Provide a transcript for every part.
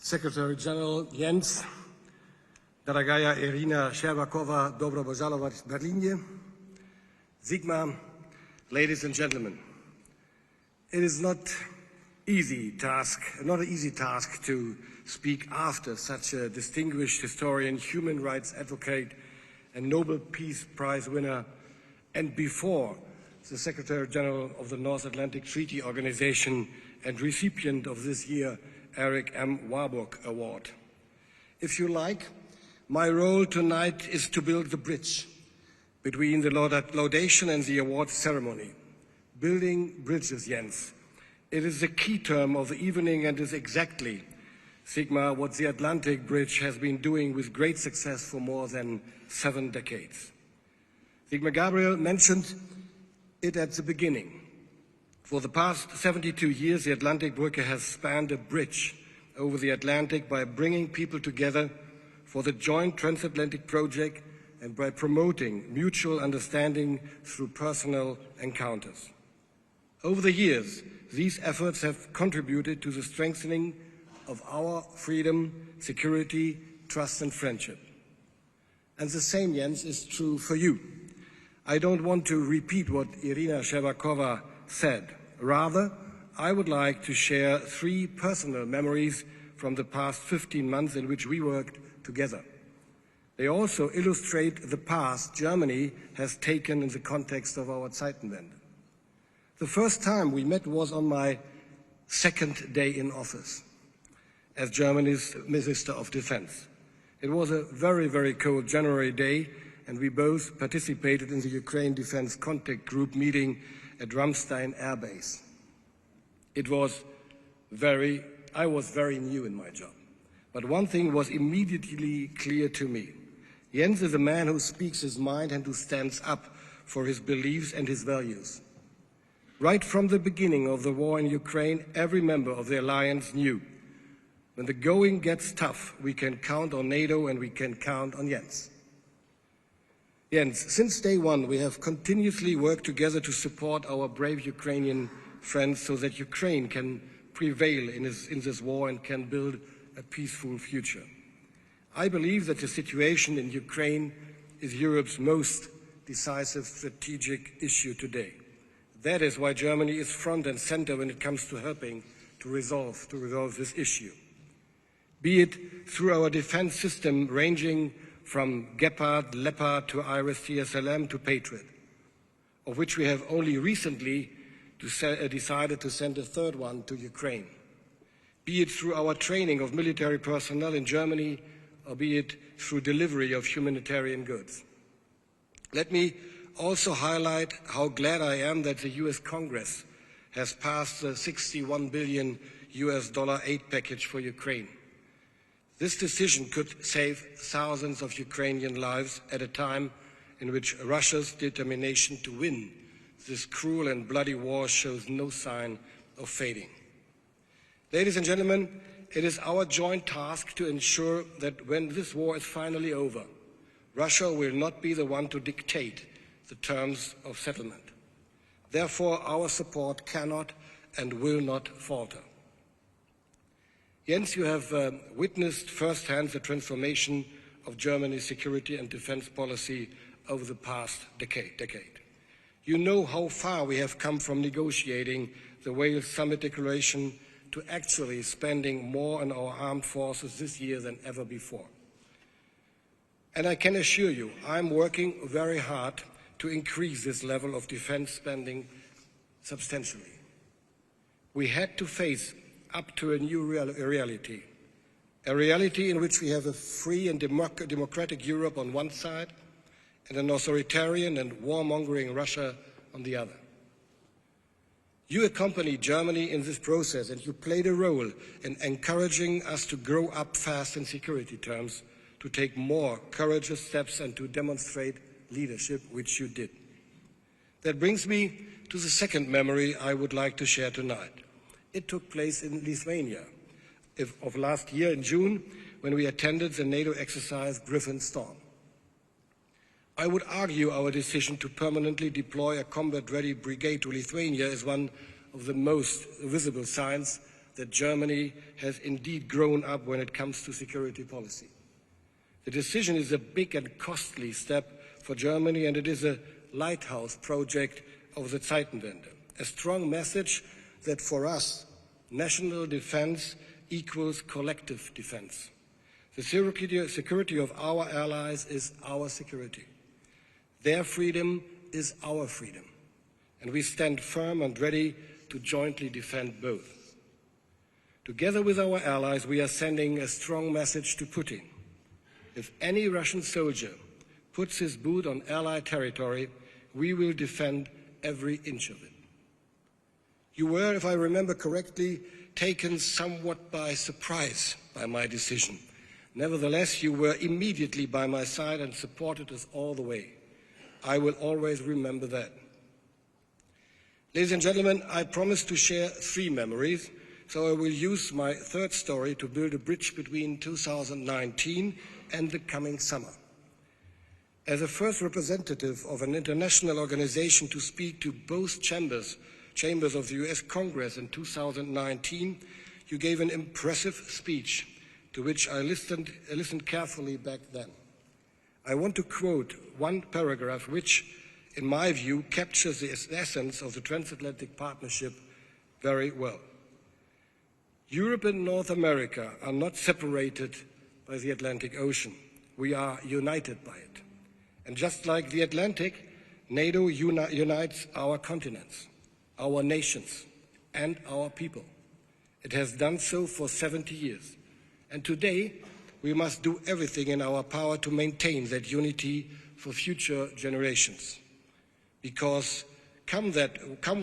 Secretary General Jens, дорогая Irina Sherbakova, добро пожаловать в Berlin. Sigmar, ladies and gentlemen, it is not an easy task to speak after such a distinguished historian, human rights advocate, and Nobel Peace Prize winner, and before the Secretary General of the North Atlantic Treaty Organization and recipient of this year Eric M. Warburg Award. If you like, my role tonight is to build the bridge between the laudation and the award ceremony. Building bridges, Jens. It is the key term of the evening and is exactly, Sigmar, what the Atlantic Bridge has been doing with great success for more than 7 decades. Sigmar Gabriel mentioned it at the beginning. For the past 72 years, the Atlantik-Brücke has spanned a bridge over the Atlantic by bringing people together for the joint transatlantic project and by promoting mutual understanding through personal encounters. Over the years, these efforts have contributed to the strengthening of our freedom, security, trust and friendship. And the same, Jens, is true for you. I don't want to repeat what Irina Sherbakova said. Rather, I would like to share 3 personal memories from the past 15 months in which we worked together. They also illustrate the path Germany has taken in the context of our Zeitenwende. The first time we met was on my 2nd day in office as Germany's Minister of Defense. It was a very, very cold January day, and we both participated in the Ukraine Defense Contact Group meeting at Ramstein Air Base. I was very new in my job, but one thing was immediately clear to me. Jens is a man who speaks his mind and who stands up for his beliefs and his values. Right from the beginning of the war in Ukraine, every member of the alliance knew when the going gets tough, we can count on NATO and we can count on Jens. Jens, since day one, we have continuously worked together to support our brave Ukrainian friends so that Ukraine can prevail in this war and can build a peaceful future. I believe that the situation in Ukraine is Europe's most decisive strategic issue today. That is why Germany is front and center when it comes to helping to resolve this issue. Be it through our defense system ranging from Gepard, Leopard to IRIS-TSLM to Patriot, of which we have only recently decided to send a 3rd one to Ukraine. Be it through our training of military personnel in Germany, or be it through delivery of humanitarian goods. Let me also highlight how glad I am that the US Congress has passed the $61 billion aid package for Ukraine. This decision could save thousands of Ukrainian lives at a time in which Russia's determination to win this cruel and bloody war shows no sign of fading. Ladies and gentlemen, it is our joint task to ensure that when this war is finally over, Russia will not be the one to dictate the terms of settlement. Therefore, our support cannot and will not falter. Jens, you have witnessed firsthand the transformation of Germany's security and defense policy over the past decade. You know how far we have come from negotiating the Wales Summit Declaration to actually spending more on our armed forces this year than ever before. And I can assure you, I'm working very hard to increase this level of defense spending substantially. We had to face up to a new reality, a reality in which we have a free and democratic Europe on one side and an authoritarian and warmongering Russia on the other. You accompanied Germany in this process and you played a role in encouraging us to grow up fast in security terms, to take more courageous steps and to demonstrate leadership, which you did. That brings me to the 2nd memory I would like to share tonight. It took place in Lithuania of last year in June when we attended the NATO exercise Griffin Storm. I would argue our decision to permanently deploy a combat-ready brigade to Lithuania is one of the most visible signs that Germany has indeed grown up when it comes to security policy. The decision is a big and costly step for Germany, and it is a lighthouse project of the Zeitenwende, a strong message that for us, national defense equals collective defense. The security of our allies is our security. Their freedom is our freedom, and we stand firm and ready to jointly defend both. Together with our allies, we are sending a strong message to Putin. If any Russian soldier puts his boot on Allied territory, we will defend every inch of it. You were, if I remember correctly, taken somewhat by surprise by my decision. Nevertheless, you were immediately by my side and supported us all the way. I will always remember that. Ladies and gentlemen, I promised to share 3 memories, so I will use my 3rd story to build a bridge between 2019 and the coming summer. As a first representative of an international organization to speak to both chambers of the US Congress in 2019, you gave an impressive speech to which I listened carefully back then. I want to quote one paragraph which, in my view, captures the essence of the transatlantic partnership very well. Europe and North America are not separated by the Atlantic Ocean. We are united by it. And just like the Atlantic, NATO unites our continents, our nations, and our people. It has done so for 70 years. And today, we must do everything in our power to maintain that unity for future generations. Because come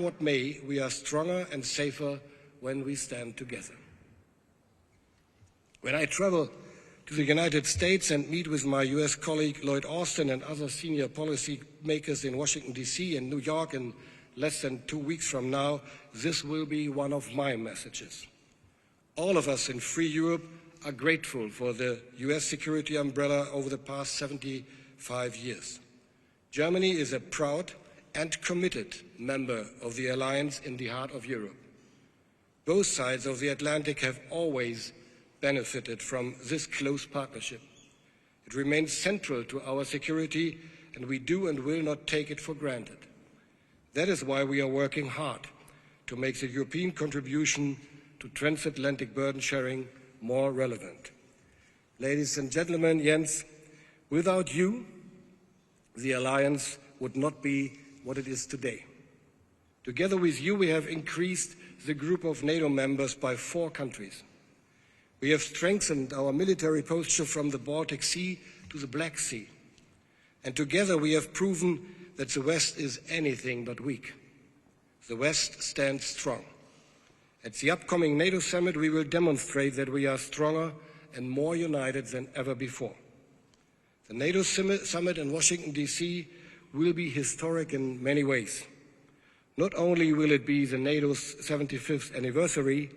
what may, we are stronger and safer when we stand together. When I travel to the United States and meet with my US colleague Lloyd Austin and other senior policy makers in Washington, D.C. and New York in less than 2 weeks from now, this will be one of my messages. All of us in Free Europe are grateful for the US security umbrella over the past 75 years. Germany is a proud and committed member of the alliance in the heart of Europe. Both sides of the Atlantic have always benefited from this close partnership. It remains central to our security, and we do and will not take it for granted. That is why we are working hard to make the European contribution to transatlantic burden sharing more relevant. Ladies and gentlemen, Jens, without you, the alliance would not be what it is today. Together with you, we have increased the group of NATO members by 4 countries. We have strengthened our military posture from the Baltic Sea to the Black Sea. And together we have proven that the West is anything but weak. The West stands strong. At the upcoming NATO summit, we will demonstrate that we are stronger and more united than ever before. The NATO summit in Washington, D.C. will be historic in many ways. Not only will it be the NATO's 75th anniversary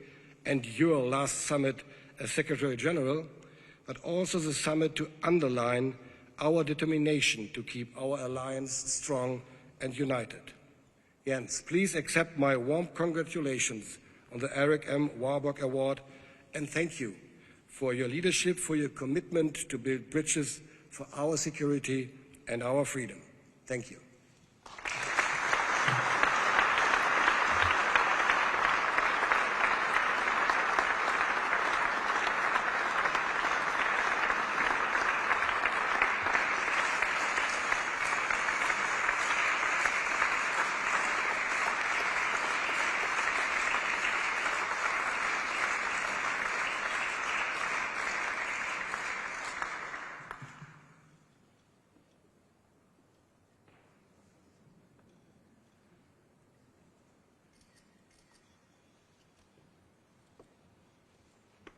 and your last summit as Secretary General, but also the summit to underline our determination to keep our alliance strong and united. Jens, please accept my warm congratulations on the Eric M. Warburg Award, and thank you for your leadership, for your commitment to build bridges for our security and our freedom. Thank you.